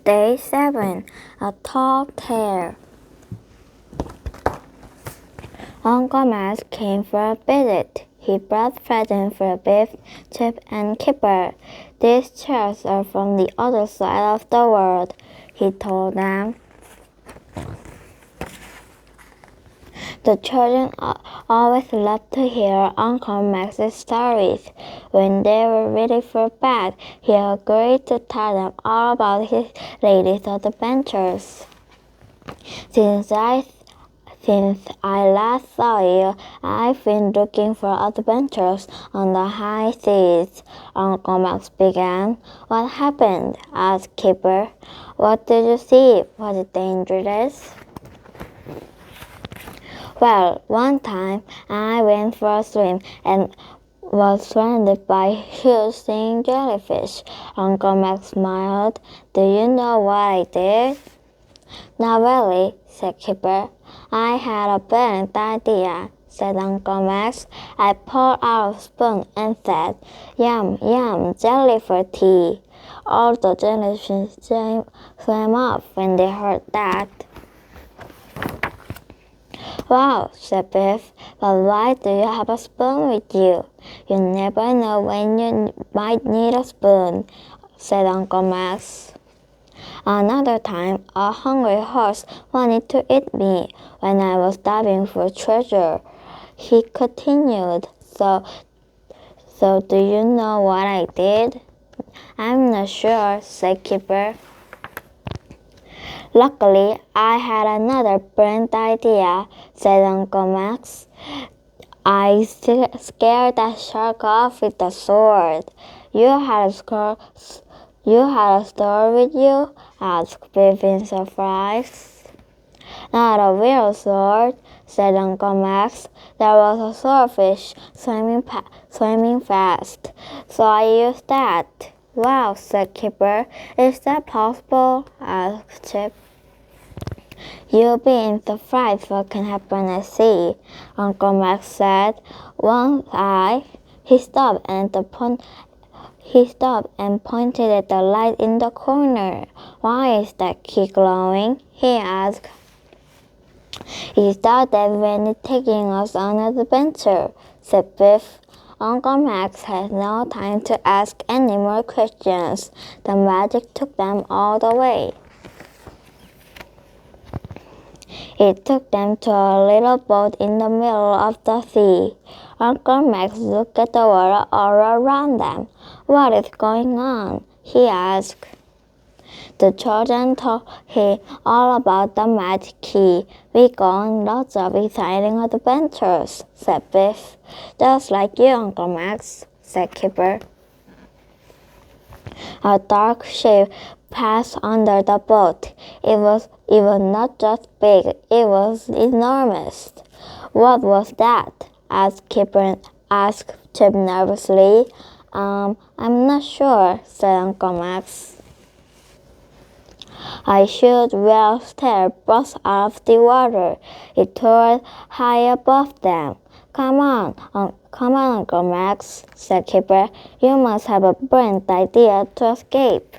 Day 7. A Tall Tale. Uncle Max came for a visit. He brought presents for Biff, Chip, and Kipper. These chairs are from the other side of the world, he told them. The children always loved to hear Uncle Max's stories. When they were ready for bed, he agreed to tell them all about his latest adventures. Since I last saw you, I've been looking for adventures on the high seas, Uncle Max began. What happened? Asked Kipper. What did you see? Was it dangerous? Well, one time I went for a swim and was surrounded by huge stinging jellyfish. Uncle Max smiled. Do you know what I did? Not really, said Kipper. I had a brilliant idea, said Uncle Max. I pulled out a spoon and said, Yum, yum, jelly for tea. All the jellyfish swam off when they heard that. Wow, said Biff, but why do you have a spoon with you? You never know when you might need a spoon, said Uncle Max. Another time, a hungry horse wanted to eat me when I was diving for treasure. He continued, So do you know what I did? I'm not sure, said Kipper. Luckily, I had another brilliant idea, said Uncle Max. I scared that shark off with a sword. You had a sword with you? Asked Biff in surprise. Not a real sword, said Uncle Max. There was a swordfish swimming fast, so I used that. Wow, said Kipper. Is that possible? Asked Chip. You'll be in surprise what can happen at sea, Uncle Max said. He stopped and pointed at the light in the corner. Why is that key glowing? He asked. He thought that when taking us on an adventure, said Biff. Uncle Max had no time to ask any more questions. The magic took them all the way. It took them to a little boat in the middle of the sea. Uncle Max looked at the water all around them. What is going on? He asked. The children told him all about the magic key. We go on lots of exciting adventures, said Biff. Just like you, Uncle Max, said Kipper. A dark shape passed under the boat. It was not just big, it was enormous. What was that? Asked Chip nervously. I'm not sure, said Uncle Max. A huge whale's tail burst out of the water. It tore high above them. Come on, Uncle Max, said Kipper. You must have a brilliant idea to escape.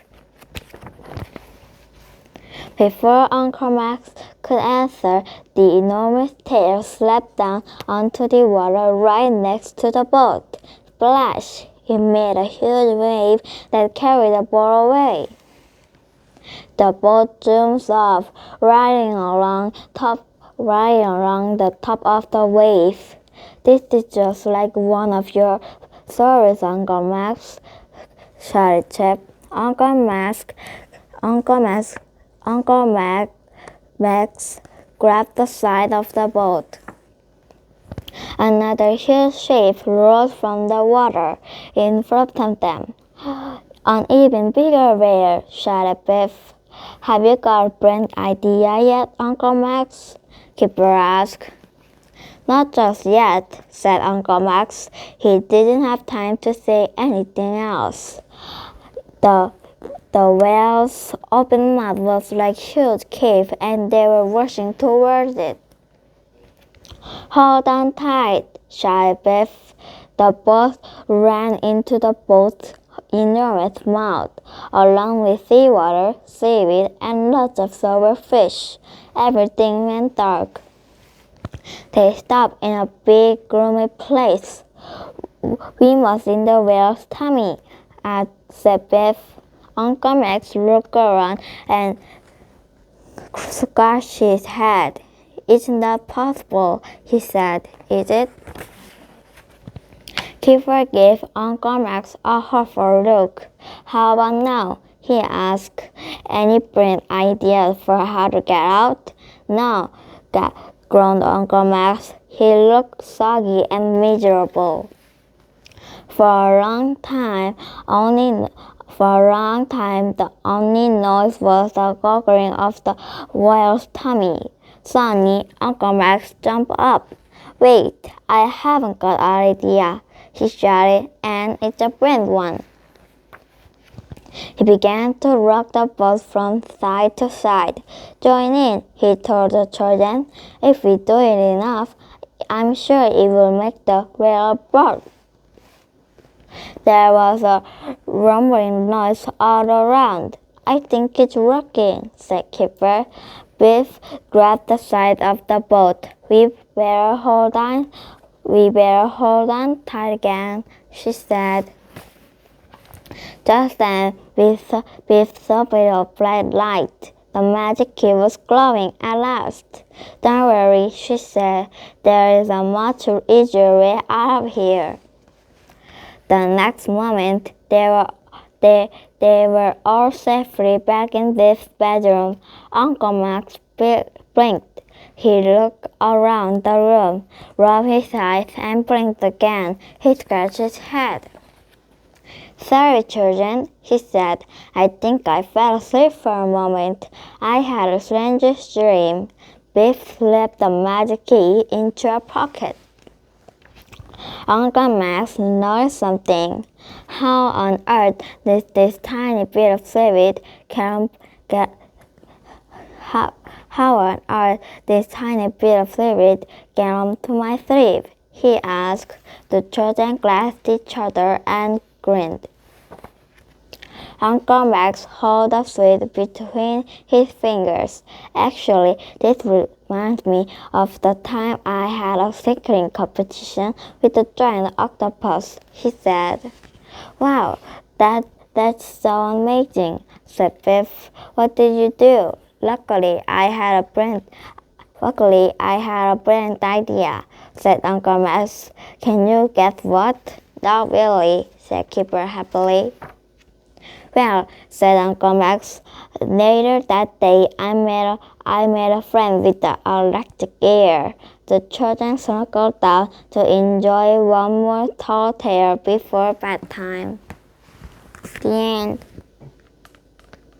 Before Uncle Max could answer, the enormous tail slapped down onto the water right next to the boat. Splash! It made a huge wave that carried the boat away. The boat zooms off, riding along the top of the wave. This is just like one of your stories, Uncle Max, shouted Chip. Uncle Max grabbed the side of the boat. Another huge shape rose from the water in front of them. An even bigger whale, shouted Biff. Have you got a brilliant idea yet, Uncle Max? Kipper asked. Not just yet, said Uncle Max. He didn't have time to say anything else. The whale's open mouth was like a huge cave, and they were rushing towards it. Hold on tight, shouted Biff. The boat ran into the boat enormous mouth, along with seawater, seaweed, and lots of silverfish. Everything went dark. They stopped in a big, gloomy place. "We must in the whale's tummy," said Biff. Uncle Max looked around and scratched his head. "Isn't that possible?" he said. "Is it?" Kiefer gave Uncle Max a hopeful look. "How about now?" he asked. "Any brilliant ideas for how to get out?" "No," groaned Uncle Max. He looked soggy and miserable. For a long time, the only noise was the gurgling of the whale's tummy. Suddenly, Uncle Max jumped up. "Wait, I haven't got an idea," he shouted, "and it's a brilliant one." He began to rock the boat from side to side. "Join in," he told the children. "If we do it enough, I'm sure it will make the whale bark." There was a rumbling noise all around. "I think it's rocking," said Kipper. Biff grabbed the side of the boat. We better hold on tight again," she said. Just then, Biff saw a bit of bright light. The magic key was glowing at last. "Don't worry," she said. "There is a much easier way out of here." The next moment, they were all safely back in Biff's bedroom. Uncle Max blinked. He looked around the room, rubbed his eyes, and blinked again. He scratched his head. "Sorry, children," he said. "I think I fell asleep for a moment. I had a strangest dream." Biff slipped the magic key into a pocket. Uncle Max noticed something. How on earth did this tiny bit of fluid get onto my sleeve? He asked. The children glanced at each other and grinned. Uncle Max held the sweet between his fingers. "Actually, this reminds me of the time I had a secret competition with a giant octopus," he said. "Wow, that's so amazing," said Biff. "What did you do?" Luckily, I had a brilliant idea," said Uncle Max. "Can you guess what?" "Not really," said Kipper happily. "Well," said Uncle Max, "later that day I made a friend with the electric ear." The children snuggled down to enjoy one more tall tale before bedtime. The end.